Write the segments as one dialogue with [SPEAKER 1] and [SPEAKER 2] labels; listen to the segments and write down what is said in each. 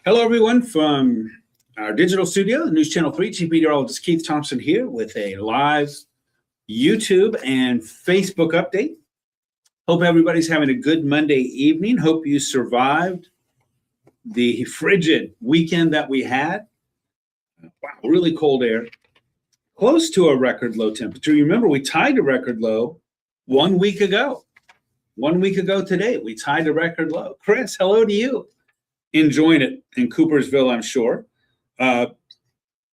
[SPEAKER 1] Hello, everyone, from our digital studio, News Channel 3, Chief Meteorologist Keith Thompson here with a live YouTube and Facebook update. Hope everybody's having a good Monday evening. Hope you survived the frigid weekend that we had. Wow, really cold air. Close to a record low temperature. You remember we tied a record low 1 week ago. 1 week ago today, we tied a record low. Chris, hello to you. Enjoying it in Coopersville, I'm sure.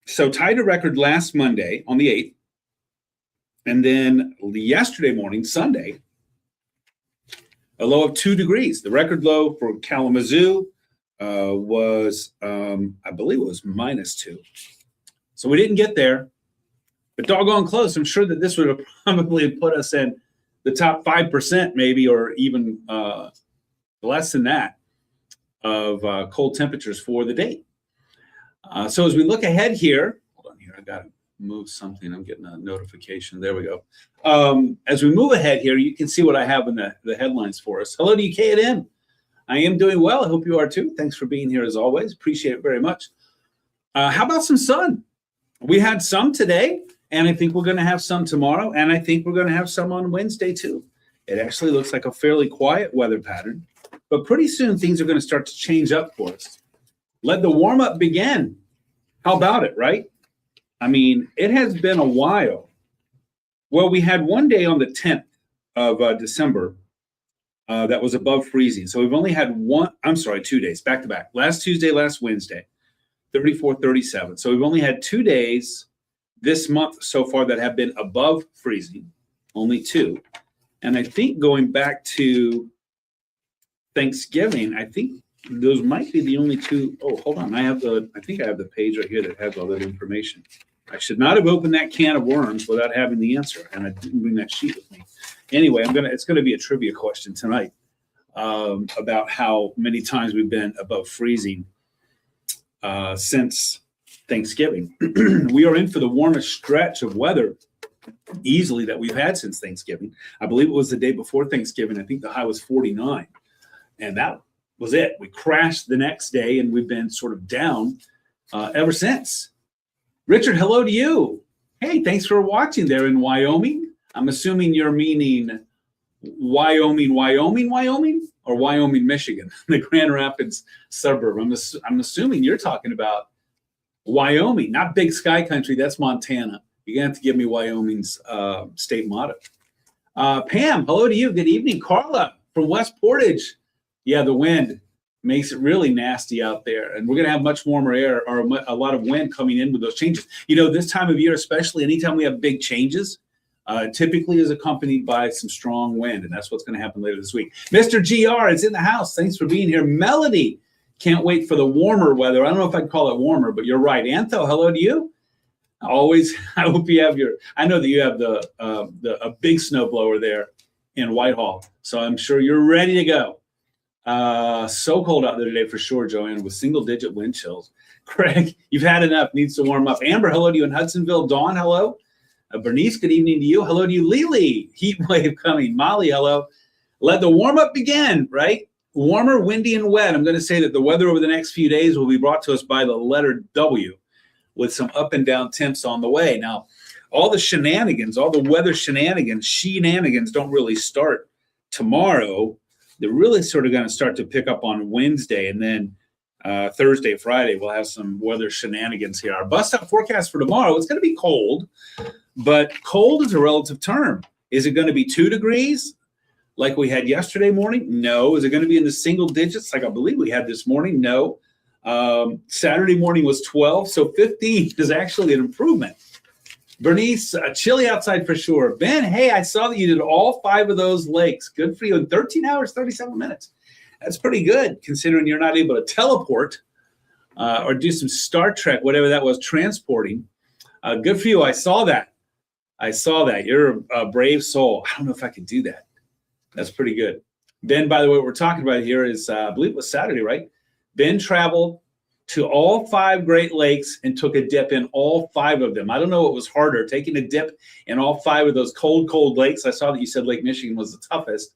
[SPEAKER 1] So tied a record last Monday on the 8th. And then yesterday morning, Sunday, a low of 2 degrees. The record low for Kalamazoo was, I believe it was -2. So we didn't get there, but doggone close. I'm sure that this would have probably put us in the top 5% maybe, or even less than that, of cold temperatures for the day. So as we look ahead here, hold on here, I got to move something. I'm getting a notification. There we go. As we move ahead here, you can see what I have in the headlines for us. Hello to you, K&M. I am doing well. I hope you are too. Thanks for being here as always. Appreciate it very much. How about some sun? We had some today, and I think we're going to have some tomorrow, and I think we're going to have some on Wednesday too. It actually looks like a fairly quiet weather pattern. But pretty soon, things are going to start to change up for us. Let the warm-up begin. How about it, right? I mean, it has been a while. Well, we had one day on the 10th of December that was above freezing. So we've only had 2 days, back-to-back. Last Tuesday, last Wednesday, 34, 37. So we've only had 2 days this month so far that have been above freezing, only 2. And I think going back to Thanksgiving, I think those might be the only 2. Oh, hold on. I think I have the page right here that has all that information. I should not have opened that can of worms without having the answer, and I didn't bring that sheet with me. Anyway, it's going to be a trivia question tonight about how many times we've been above freezing since Thanksgiving. We are in for the warmest stretch of weather easily that we've had since Thanksgiving. I believe it was the day before Thanksgiving. I think the high was 49. And that was it. We crashed the next day, and we've been sort of down ever since. Richard, hello to you. Hey, thanks for watching there in Wyoming. I'm assuming you're meaning Wyoming, or Wyoming, Michigan, the Grand Rapids suburb. I'm assuming you're talking about Wyoming, not Big Sky Country. That's Montana. You're going to have to give me Wyoming's state motto. Pam, hello to you. Good evening. Carla from West Portage. Yeah, the wind makes it really nasty out there. And we're going to have much warmer air, or a lot of wind coming in with those changes. You know, this time of year, especially anytime we have big changes, typically is accompanied by some strong wind. And that's what's going to happen later this week. Mr. GR is in the house. Thanks for being here. Melody, can't wait for the warmer weather. I don't know if I'd call it warmer, but you're right. Antho, hello to you. Always, I hope you have I know that you have a big snowblower there in Whitehall. So I'm sure you're ready to go. So cold out there today for sure, Joanne, with single-digit wind chills. Craig, you've had enough. Needs to warm up. Amber, hello to you in Hudsonville. Dawn, hello. Bernice, good evening to you. Hello to you. Lily, heat wave coming. Molly, hello. Let the warm-up begin, right? Warmer, windy, and wet. I'm going to say that the weather over the next few days will be brought to us by the letter W, with some up and down temps on the way. Now, all the shenanigans, all the weather shenanigans don't really start tomorrow. They're really sort of going to start to pick up on Wednesday, and then Thursday, Friday, we'll have some weather shenanigans here. Our bus stop forecast for tomorrow, it's going to be cold, but cold is a relative term. Is it going to be 2 degrees like we had yesterday morning? No. Is it going to be in the single digits like I believe we had this morning? No. Saturday morning was 12, so 15 is actually an improvement. Bernice, chilly outside for sure. Ben, hey, I saw that you did all 5 of those lakes. Good for you in 13 hours, 37 minutes. That's pretty good considering you're not able to teleport or do some Star Trek, whatever that was, transporting. Good for you. I saw that. You're a brave soul. I don't know if I could do that. That's pretty good. Ben, by the way, what we're talking about here is, I believe it was Saturday, right? Ben traveled to all 5 Great Lakes and took a dip in all 5 of them. I don't know what was harder, taking a dip in all 5 of those cold lakes. I saw that you said Lake Michigan was the toughest,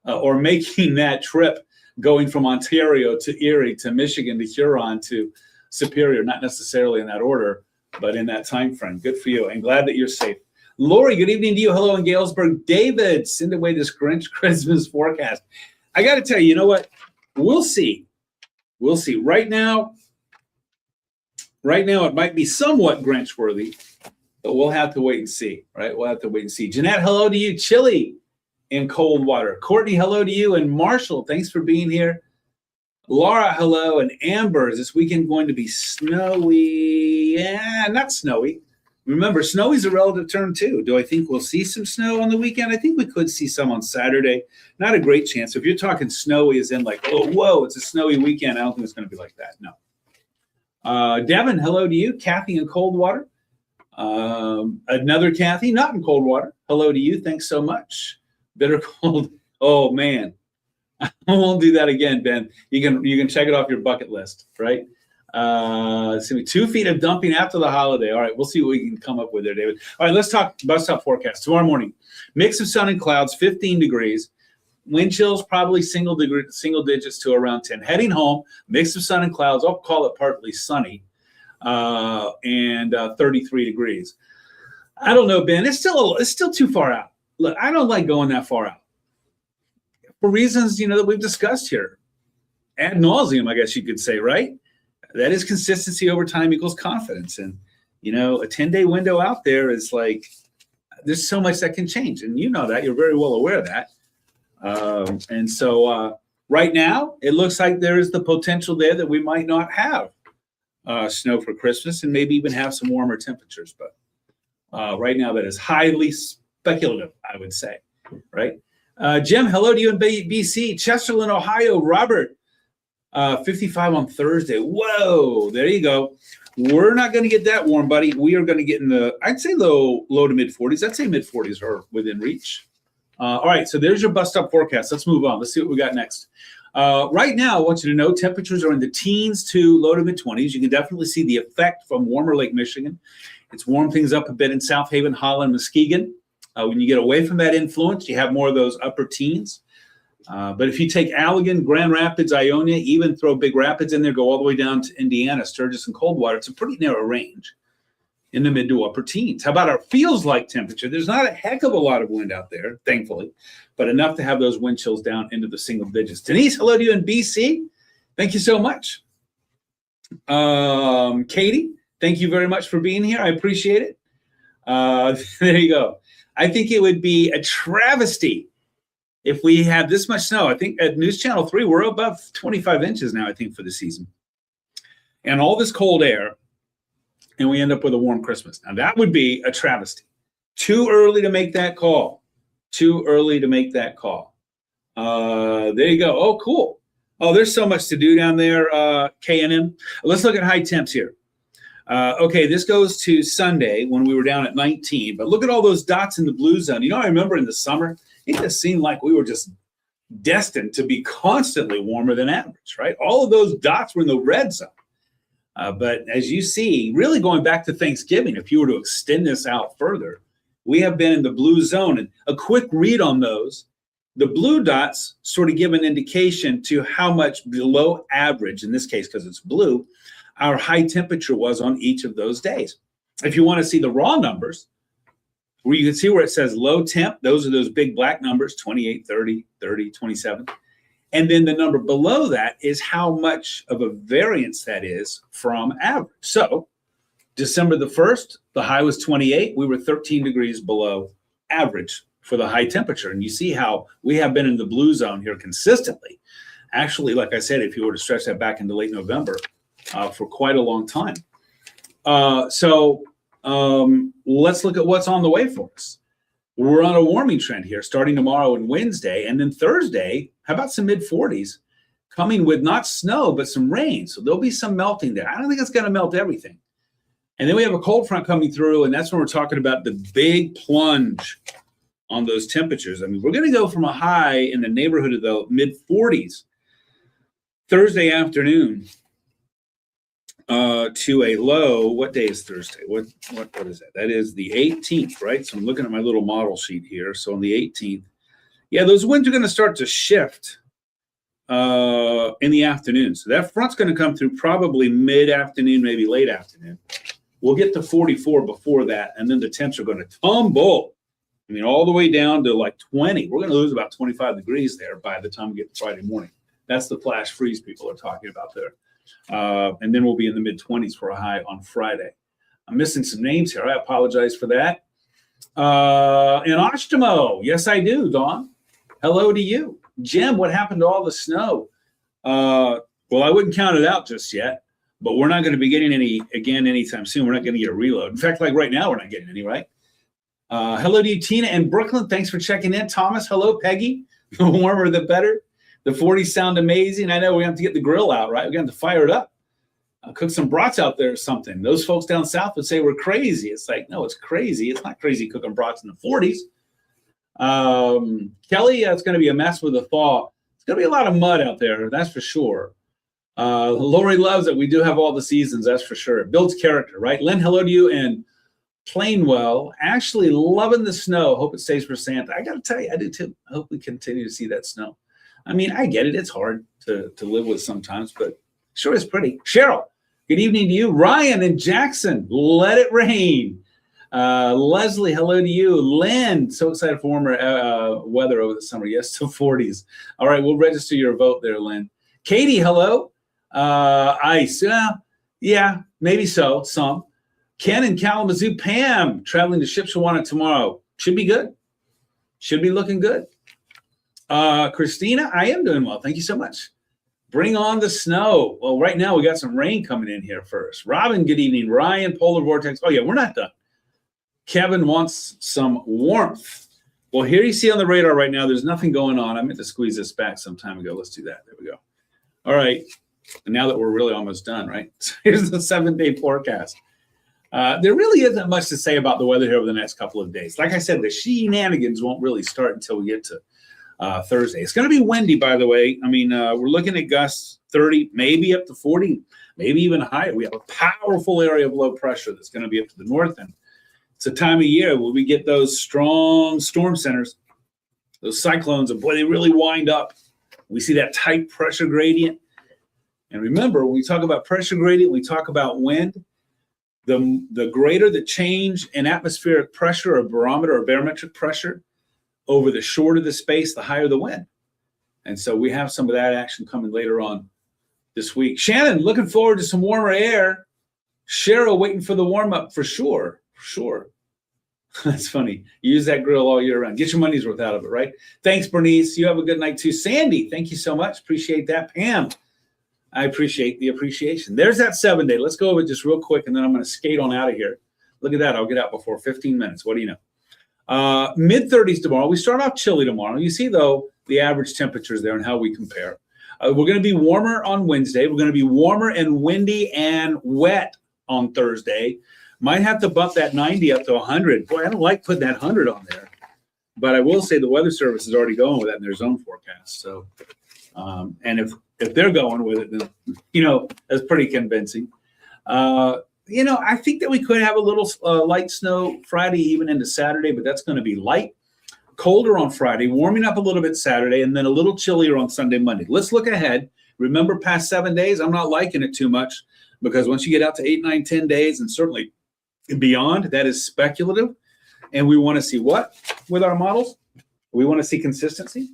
[SPEAKER 1] or making that trip going from Ontario to Erie to Michigan to Huron to Superior, not necessarily in that order, but in that time frame. Good for you, and glad that you're safe. Lori, good evening to you. Hello in Galesburg. David, send away this Grinch Christmas forecast. I got to tell you, you know what? We'll see. We'll see. Right now, it might be somewhat Grinch-worthy, but we'll have to wait and see, right? We'll have to wait and see. Jeanette, hello to you. Chilly in cold water. Courtney, hello to you. And Marshall, thanks for being here. Laura, hello. And Amber, is this weekend going to be snowy? Yeah, not snowy. Remember, snowy's a relative term too. Do I think we'll see some snow on the weekend? I think we could see some on Saturday. Not a great chance. If you're talking snowy as in like, oh, whoa, it's a snowy weekend, I don't think it's going to be like that. No. Devin, hello to you. Kathy in Coldwater. Another Kathy, not in Coldwater. Hello to you. Thanks so much. Bitter cold. Oh, man. I won't do that again, Ben. You can check it off your bucket list, right? It's going to be 2 feet of dumping after the holiday. All right, we'll see what we can come up with there, David. All right, let's talk bus stop forecast. Tomorrow morning, mix of sun and clouds, 15 degrees. Wind chills probably single digits to around 10. Heading home, mix of sun and clouds. I'll call it partly sunny, and 33 degrees. I don't know, Ben. It's still too far out. Look, I don't like going that far out for reasons that we've discussed here ad nauseum, I guess you could say, right? That is consistency over time equals confidence. And, a 10-day window out there is like, there's so much that can change. And you know that. You're very well aware of that. And so right now, it looks like there is the potential there that we might not have snow for Christmas and maybe even have some warmer temperatures. But right now, that is highly speculative, I would say. Right? Jim, hello to you in BC. Chesterland, Ohio. Robert. 55 on Thursday. Whoa, there you go. We're not going to get that warm, buddy. We are going to get in I'd say low to mid 40s. I'd say mid 40s are within reach. All right, so there's your bus stop forecast. Let's move on. Let's see what we got next. Right now, I want you to know temperatures are in the teens to low to mid 20s. You can definitely see the effect from warmer Lake Michigan. It's warmed things up a bit in South Haven, Holland, Muskegon. When you get away from that influence, you have more of those upper teens. But if you take Allegan, Grand Rapids, Ionia, even throw Big Rapids in there, go all the way down to Indiana, Sturgis, and Coldwater, it's a pretty narrow range in the mid to upper teens. How about our feels like temperature? There's not a heck of a lot of wind out there, thankfully, but enough to have those wind chills down into the single digits. Denise, hello to you in BC. Thank you so much. Katie, thank you very much for being here. I appreciate it. There you go. I think it would be a travesty if we have this much snow. I think at News Channel 3, we're above 25 inches now, I think, for the season. And all this cold air, and we end up with a warm Christmas. Now, that would be a travesty. Too early to make that call. Too early to make that call. There you go. Oh, cool. Oh, there's so much to do down there, K&M. Let's look at high temps here. Okay, this goes to Sunday when we were down at 19. But look at all those dots in the blue zone. I remember in the summer, it just seemed like we were just destined to be constantly warmer than average, right? All of those dots were in the red zone. But as you see, really going back to Thanksgiving, if you were to extend this out further, we have been in the blue zone. And a quick read on those, the blue dots sort of give an indication to how much below average, in this case, because it's blue, our high temperature was on each of those days. If you want to see the raw numbers, where you can see where it says low temp, those are those big black numbers, 28, 30, 30, 27. And then the number below that is how much of a variance that is from average. So December the 1st, the high was 28. We were 13 degrees below average for the high temperature. And you see how we have been in the blue zone here consistently. Actually, like I said, if you were to stretch that back into late November, for quite a long time. Let's look at what's on the way for us. We're on a warming trend here starting tomorrow and Wednesday. And then Thursday, how about some mid-40s coming with not snow, but some rain. So there'll be some melting there. I don't think it's going to melt everything. And then we have a cold front coming through, and that's when we're talking about the big plunge on those temperatures. I mean, we're going to go from a high in the neighborhood of the mid-40s Thursday afternoon to a low. What day is Thursday? What is that? That is the 18th, right? So I'm looking at my little model sheet here. So on the 18th, yeah, those winds are going to start to shift in the afternoon. So that front's going to come through probably mid-afternoon, maybe late afternoon. We'll get to 44 before that, and then the temps are going to tumble. I mean, all the way down to like 20. We're going to lose about 25 degrees there by the time we get to Friday morning. That's the flash freeze people are talking about there. And then we'll be in the mid-20s for a high on Friday. I'm missing some names here. I apologize for that. And Oshtemo, yes, I do, Dawn. Hello to you. Jim, what happened to all the snow? Well, I wouldn't count it out just yet, but we're not going to be getting any again anytime soon. We're not going to get a reload. In fact, like right now, we're not getting any, right? Hello to you, Tina in Brooklyn. Thanks for checking in. Thomas, hello, Peggy. The warmer, the better. The 40s sound amazing. I know we have to get the grill out, right? We have to fire it up. Cook some brats out there or something. Those folks down south would say we're crazy. It's like, no, it's crazy. It's not crazy cooking brats in the 40s. Kelly, it's going to be a mess with the thaw. It's going to be a lot of mud out there, that's for sure. Lori loves it. We do have all the seasons, that's for sure. It builds character, right? Lynn, hello to you. And Plainwell, actually loving the snow. Hope it stays for Santa. I got to tell you, I do too. I hope we continue to see that snow. I mean, I get it. It's hard to live with sometimes, but sure is pretty. Cheryl, good evening to you. Ryan and Jackson, let it rain. Leslie, hello to you. Lynn, so excited for warmer weather over the summer. Yes, to 40s. All right, we'll register your vote there, Lynn. Katie, hello. Ice, yeah, maybe so, some. Ken in Kalamazoo. Pam, traveling to Shipshewana tomorrow. Should be good. Should be looking good. Christina, I am doing well. Thank you so much. Bring on the snow. Well, right now we got some rain coming in here first. Robin, good evening. Ryan, polar vortex. Oh, yeah, we're not done. Kevin wants some warmth. Well, here you see on the radar right now, there's nothing going on. I meant to squeeze this back some time ago. Let's do that. There we go. All right. And now that we're really almost done, right? So here's the 7-day forecast. There really isn't much to say about the weather here over the next couple of days. Like I said, the shenanigans won't really start until we get to Thursday. It's going to be windy, by the way. I mean, we're looking at gusts 30, maybe up to 40, maybe even higher. We have a powerful area of low pressure that's going to be up to the north. And it's a time of year where we get those strong storm centers, those cyclones, and boy, they really wind up. We see that tight pressure gradient. And remember, when we talk about pressure gradient, we talk about wind. The greater the change in atmospheric pressure or barometer or barometric pressure over the shorter the space, the higher the wind. And so we have some of that action coming later on this week. Shannon, looking forward to some warmer air. Cheryl, waiting for the warm up for sure. Sure. That's funny. You use that grill all year round. Get your money's worth out of it, right? Thanks, Bernice. You have a good night too. Sandy, thank you so much. Appreciate that. Pam, I appreciate the appreciation. There's that 7-day. Let's go over it just real quick, and then I'm going to skate on out of here. Look at that. I'll get out before 15 minutes. What do you know? Mid-30s tomorrow. We start off chilly tomorrow. You see, though, the average temperatures there and how we compare. We're going to be warmer on Wednesday. We're going to be warmer and windy and wet on Thursday. Might have to bump that 90 up to 100. Boy, I don't like putting that 100 on there. But I will say the Weather Service is already going with that in their zone forecast. So, and if they're going with it, then, you know, that's pretty convincing. You know, I think that we could have a little light snow Friday, even into Saturday, but that's going to be light. Colder on Friday, warming up a little bit Saturday, and then a little chillier on Sunday, Monday. Let's look ahead. Remember, past 7 days, I'm not liking it too much because once you get out to 8, 9, 10 days, and certainly beyond, that is speculative. And we want to see what with our models? We want to see consistency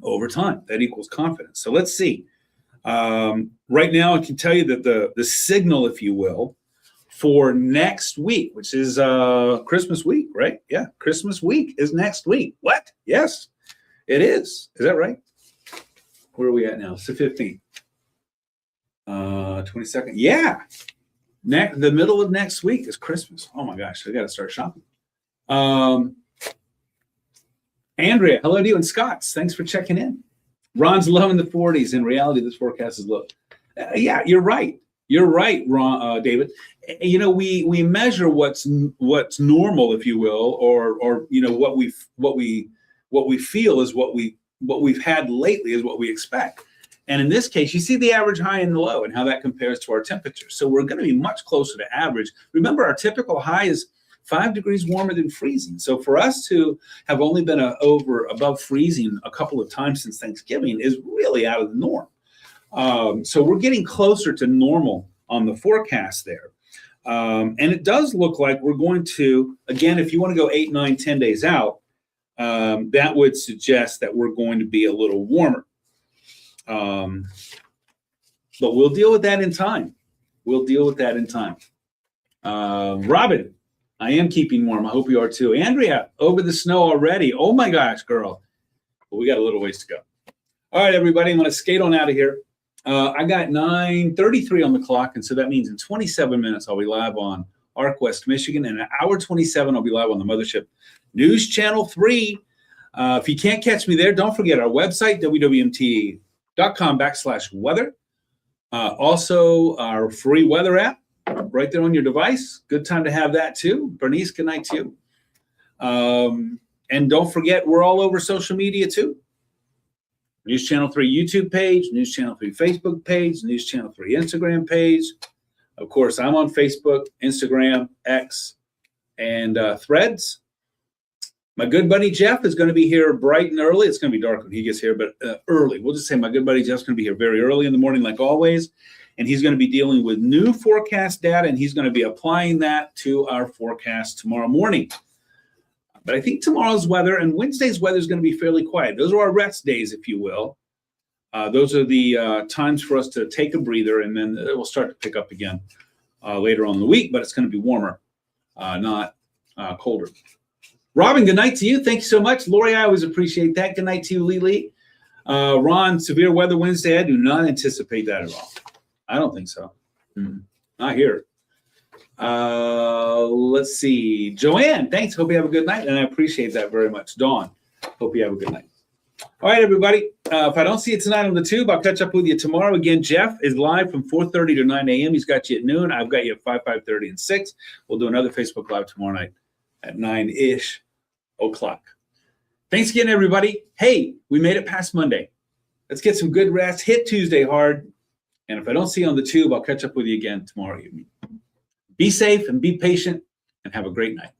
[SPEAKER 1] over time. That equals confidence. So let's see. Right now, I can tell you that the signal, if you will, for next week, which is Christmas week, right? Yeah, Christmas week is next week. What? Yes, it is. Is that right? Where are we at now? It's the 15th. 22nd. Yeah. The middle of next week is Christmas. Oh my gosh, I got to start shopping. Andrea, hello to you, and Scott's. Thanks for checking in. Ron's low in the 40s. In reality, this forecast is low. Yeah, you're right. You're right, Ron, David. You know, we measure what's normal, if you will, or you know what we feel is what we've had lately is what we expect. And in this case, you see the average high and the low and how that compares to our temperature. So we're going to be much closer to average. Remember, our typical high is 5 degrees warmer than freezing. So for us to have only been above freezing a couple of times since Thanksgiving is really out of the norm. So we're getting closer to normal on the forecast there. And it does look like we're going to, again, if you want to go 8, 9, 10 days out, that would suggest that we're going to be a little warmer. But we'll deal with that in time. Robin, I am keeping warm. I hope you are too. Andrea, over the snow already. Oh my gosh, girl. Well, we got a little ways to go. All right, everybody, I'm going to skate on out of here. I got 9:33 on the clock, and so that means in 27 minutes I'll be live on Arc West, Michigan, and an hour 27 I'll be live on the Mothership News Channel 3. If you can't catch me there, don't forget our website, WWMT.com/weather. Also, our free weather app right there on your device. Good time to have that too. Bernice, good night to you. And don't forget, we're all over social media too. News Channel 3 YouTube page, News Channel 3 Facebook page, News Channel 3 Instagram page. Of course, I'm on Facebook, Instagram, X, and Threads. My good buddy Jeff is going to be here bright and early. It's going to be dark when he gets here, but early. We'll just say my good buddy Jeff's going to be here very early in the morning, like always. And he's going to be dealing with new forecast data, and he's going to be applying that to our forecast tomorrow morning. But I think tomorrow's weather and Wednesday's weather is going to be fairly quiet. Those are our rest days, if you will. Those are the times for us to take a breather, and then it will start to pick up again later on in the week, but it's going to be warmer, not colder. Robin, good night to you. Thank you so much. Lori, I always appreciate that. Good night to you, Lily. Ron, severe weather Wednesday. I do not anticipate that at all. I don't think so. Not here. Let's see. Joanne, thanks. Hope you have a good night, and I appreciate that very much. Dawn, hope you have a good night. All right, everybody. If I don't see you tonight on the tube, I'll catch up with you tomorrow. Again, Jeff is live from 4:30 to 9 a.m. He's got you at noon. I've got you at 5, 5:30, and 6. We'll do another Facebook Live tomorrow night at 9-ish o'clock. Thanks again, everybody. Hey, we made it past Monday. Let's get some good rest. Hit Tuesday hard. And if I don't see you on the tube, I'll catch up with you again tomorrow evening. Be safe and be patient and have a great night.